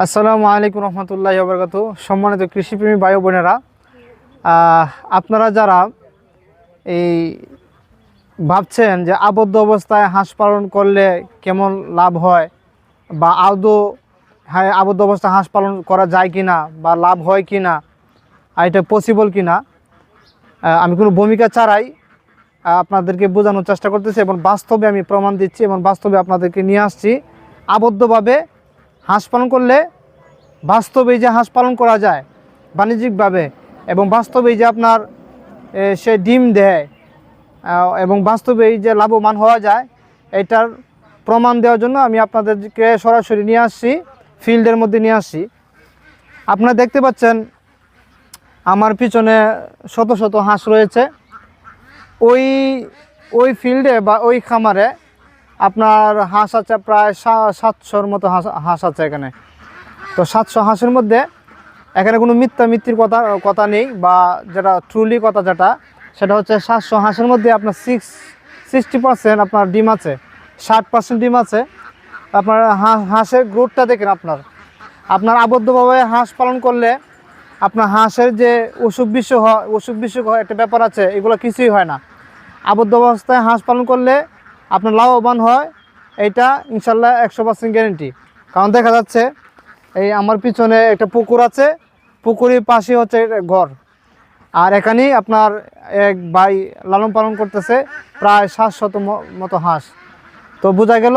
আসসালামু আলাইকুম রহমতুল্লাহি ওয়া বারাকাতুহু। সম্মানিত কৃষিপ্রেমী ভাই বোনেরা, আপনারা যারা এই ভাবছেন যে আবদ্ধ অবস্থায় হাঁস পালন করলে কেমন লাভ হয় বা আদৌ হ্যাঁ আবদ্ধ অবস্থায় হাঁস পালন করা যায় কি না বা লাভ হয় কি না, আর এটা পসিবল কি না, আমি কোনো ভূমিকা ছাড়াই আপনাদেরকে বোঝানোর চেষ্টা করতেছি এবং বাস্তবে আমি প্রমাণ দিচ্ছি এবং বাস্তবে আপনাদেরকে নিয়ে আসছি। আবদ্ধভাবে হাঁস পালন করলে বাস্তবেই যে হাঁস পালন করা যায় বাণিজ্যিকভাবে এবং বাস্তবেই যে আপনার সে ডিম দেয় এবং বাস্তবেই যে লাভবান হওয়া যায়, এটার প্রমাণ দেওয়ার জন্য আমি আপনাদেরকে সরাসরি নিয়ে আসছি, ফিল্ডের মধ্যে নিয়ে আসছি। আপনারা দেখতে পাচ্ছেন আমার পিছনে শত শত হাঁস রয়েছে। ওই ওই ফিল্ডে বা ওই খামারে আপনার হাঁস আছে প্রায় 700-র মতো হাঁস আছে এখানে। তো 700 হাঁসের মধ্যে এখানে কোনো মিথ্যির কথা নেই, বা যেটা ট্রুলি কথা যেটা সেটা হচ্ছে 700 হাঁসের মধ্যে আপনার 60% আপনার ডিম আছে, 60% ডিম আছে। আপনার হাঁসের গ্রোথটা দেখেন। আপনার আবদ্ধভাবে হাঁস পালন করলে আপনার হাঁসের যে অসুখ বিসুখ হয় একটা ব্যাপার আছে, এগুলো কিছুই হয় না। আবদ্ধ অবস্থায় হাঁস পালন করলে আপনার লাভবান হয়, এইটা ইনশাল্লাহ 100% গ্যারেন্টি। কারণ দেখা যাচ্ছে এই আমার পিছনে একটা পুকুর আছে, পুকুরের পাশে হচ্ছে ঘর, আর এখানেই আপনার এক ভাই লালন পালন করতেছে প্রায় 700 মতো হাঁস। তো বোঝা গেল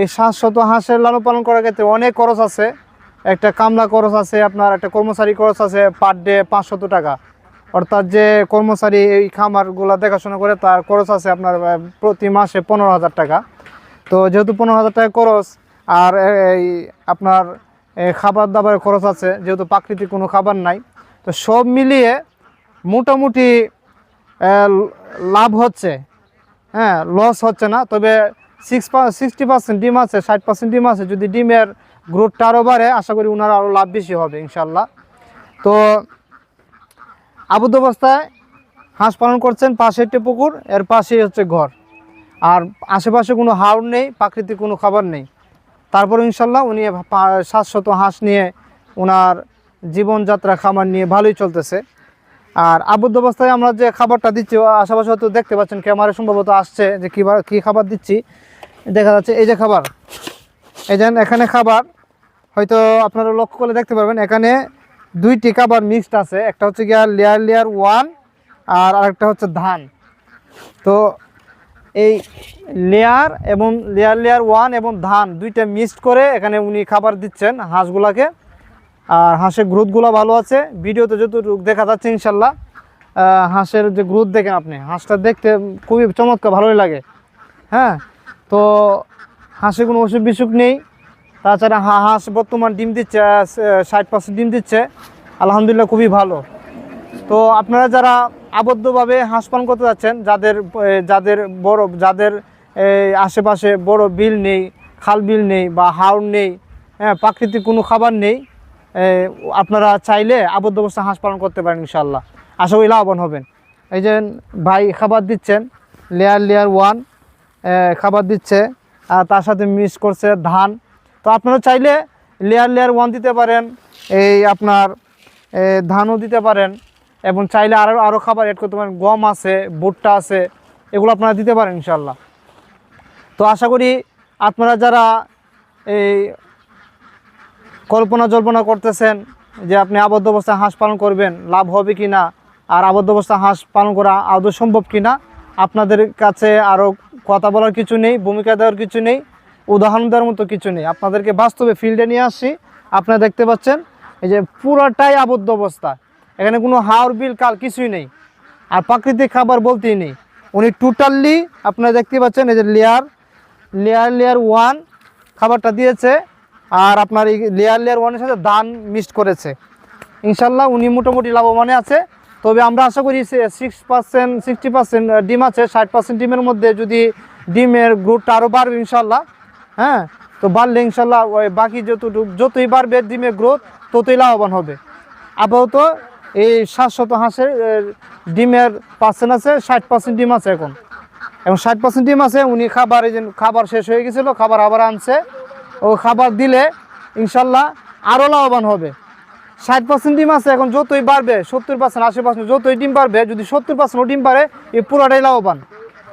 এই 700 হাঁসের লালন পালন করার ক্ষেত্রে অনেক খরচ আছে। একটা কামলা খরচ আছে, আপনার একটা কর্মচারী খরচ আছে পার ডে 500 টাকা। অর্থাৎ যে কর্মচারী এই খামারগুলো দেখাশোনা করে তার খরচ আছে আপনার প্রতি মাসে 15,000 টাকা। তো যেহেতু 15,000 টাকা খরচ, আর এই আপনার খাবার দাবারের খরচ আছে, যেহেতু প্রাকৃতিক কোনো খাবার নাই, তো সব মিলিয়ে মোটামুটি লাভ হচ্ছে, হ্যাঁ লস হচ্ছে না। তবে 60% ডিম আছে, 60% ডিম আছে। যদি ডিমের গ্রোথটা আরও বাড়ে, আশা করি ওনারা আরও লাভ বেশি হবে ইনশাল্লাহ। তো আবদ্ধ অবস্থায় হাঁস পালন করছেন, পাশে একটি পুকুর, এর পাশেই হচ্ছে ঘর, আর আশেপাশে কোনো হাওর নেই, প্রাকৃতিক কোনো খাবার নেই। তারপর ইনশাল্লাহ উনি 700 হাঁস নিয়ে ওনার জীবনযাত্রা খামার নিয়ে ভালোই চলতেছে। আর আবদ্ধ অবস্থায় আমরা যে খাবারটা দিচ্ছি, আশেপাশে হয়তো দেখতে পাচ্ছেন, ক্যামেরা সম্ভবত আসছে যে কী খাবার দিচ্ছি। দেখা যাচ্ছে এই যে খাবার, এই যে এখানে খাবার হয়তো আপনারা লক্ষ্য করলে দেখতে পারবেন, এখানে 2টি খাবার মিক্সড আছে। একটা হচ্ছে গিয়া লেয়ার 1 আর আরেকটা হচ্ছে ধান। তো এই লেয়ার 1 এবং ধান দুইটা মিক্সড করে এখানে উনি খাবার দিচ্ছেন হাঁসগুলাকে। আর হাঁসের গ্রোথগুলো ভালো আছে, ভিডিওতে যতটুকু দেখা যাচ্ছে ইনশাল্লাহ। হাঁসের যে গ্রোথ দেখেন আপনি, হাঁসটা দেখতে খুবই চমৎকার, ভালোই লাগে। হ্যাঁ, তো হাঁসের কোনো অসুখ বিসুখ নেই। তাছাড়া হাঁস বর্তমান ডিম দিচ্ছে, 60% ডিম দিচ্ছে, আলহামদুলিল্লাহ খুবই ভালো। তো আপনারা যারা আবদ্ধভাবে হাঁস পালন করতে যাচ্ছেন, যাদের আশেপাশে বড় বিল নেই, খাল বিল নেই বা হাওর নেই, হ্যাঁ প্রাকৃতিক কোনো খাবার নেই, আপনারা চাইলে আবদ্ধ অবস্থায় হাঁস পালন করতে পারেন ইনশাআল্লাহ। আশা করি লাভবান হবেন। এই যে ভাই খাবার দিচ্ছেন, লেয়ার 1 খাবার দিচ্ছে, আর তার সাথে মিক্স করছে ধান। তো আপনারা চাইলে লেয়ার 1 দিতে পারেন, এই আপনার ধানও দিতে পারেন, এবং চাইলে আরও খাবার অ্যাড করতে পারেন। গম আছে, ভুট্টা আছে, এগুলো আপনারা দিতে পারেন ইনশাআল্লাহ। তো আশা করি আপনারা যারা এই জল্পনা করতেছেন যে আপনি আবদ্ধ অবস্থায় হাঁস পালন করবেন, লাভ হবে কি না, আর আবদ্ধ অবস্থায় হাঁস পালন করা আদৌ সম্ভব কি না, আপনাদের কাছে আরও কথা বলার কিছু নেই, ভূমিকা দেওয়ার কিছু নেই, উদাহরণ দেওয়ার মতো কিছু নেই। আপনাদেরকে বাস্তবে ফিল্ডে নিয়ে আসছি। আপনারা দেখতে পাচ্ছেন এই যে পুরাটাই আবদ্ধ অবস্থা, এখানে কোনো হাওর বিল কাল কিছুই নেই, আর প্রাকৃতিক খাবার বলতেই নেই। উনি টোটালি আপনারা দেখতে পাচ্ছেন এই যে লেয়ার 1 খাবারটা দিয়েছে, আর আপনার এই লেয়ার 1-এর সাথে ধান মিক্সড করেছে। ইনশাল্লাহ উনি মোটামুটি লাভবানে আছে। তবে আমরা আশা করি 60% ডিম আছে, 60% ডিমের মধ্যে যদি ডিমের গ্রোথটা আরও বাড়বে ইনশাল্লাহ। হ্যাঁ, তো বাড়লে ইনশাল্লাহ ওই বাকি যতই বাড়বে ডিমের গ্রোথ, ততই লাভবান হবে। আপাতত এই 700 হাঁসের ডিমের পার্সেন্ট আছে, 60% ডিম আছে এখন, এবং 60% ডিম আছে। উনি খাবার শেষ হয়ে গেছিলো, খাবার আবার আনছে। ও খাবার দিলে ইনশাল্লাহ আরও লাভবান হবে। 60% ডিম আছে, এখন যতই বাড়বে 70% 80% যতই ডিম বাড়বে, যদি 70% ডিম পারে এই পুরোটাই লাভবান।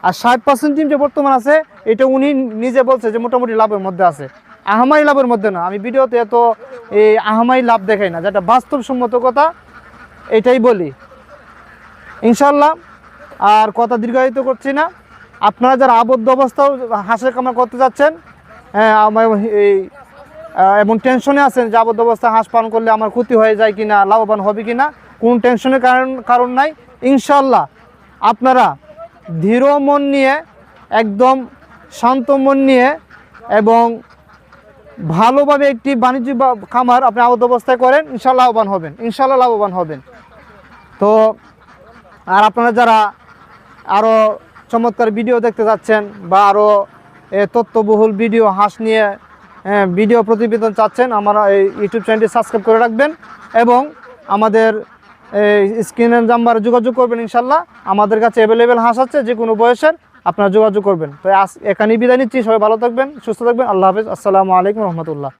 আর 60% ডিম যে বর্তমান আছে এটা উনি নিজে বলছে যে মোটামুটি লাভের মধ্যে আছে, আহামারি লাভের মধ্যে না। আমি ভিডিওতে এত এই আহামারি লাভ দেখাই না, যেটা বাস্তবসম্মত কথা এটাই বলি ইনশাল্লাহ। আর কথা দীর্ঘায়িত করছি না, আপনারা যারা আবদ্ধ অবস্থাও হাঁসের কামার করতে যাচ্ছেন, হ্যাঁ আমার এই এবং টেনশনে আছেন যে আবদ্ধ অবস্থায় হাঁস পালন করলে আমার ক্ষতি হয়ে যায় কিনা, লাভবান হবে কিনা, কোনো টেনশনের কারণ নাই। ইনশাল্লাহ আপনারা ধীর মন নিয়ে, একদম শান্ত মন নিয়ে এবং ভালোভাবে একটি বাণিজ্যিক খামার আপনি আবদ্ধ অবস্থায় করেন, ইনশাল্লাহ লাভবান হবেন, ইনশাল্লাহ লাভবান হবেন। তো আর আপনারা যারা আরও চমৎকার ভিডিও দেখতে যাচ্ছেন বা আরও তথ্যবহুল ভিডিও হাঁস নিয়ে ভিডিও প্রতিবেদন চাচ্ছেন, আমার এই ইউটিউব চ্যানেলটি সাবস্ক্রাইব করে রাখবেন এবং আমাদের স্ক্রিনের নাম্বারে যোগাযোগ করবেন। ইনশাল্লাহ আমাদের কাছে অ্যাভেলেবেল হাঁস আছে, যে কোনো বয়সের, আপনারা যোগাযোগ করবেন। তো এখানেই বিদায় নিচ্ছি, সবাই ভালো থাকবেন, সুস্থ থাকবেন, আল্লাহ হাফেজ, আসসালামু আলাইকুম রহমতুল্লাহ।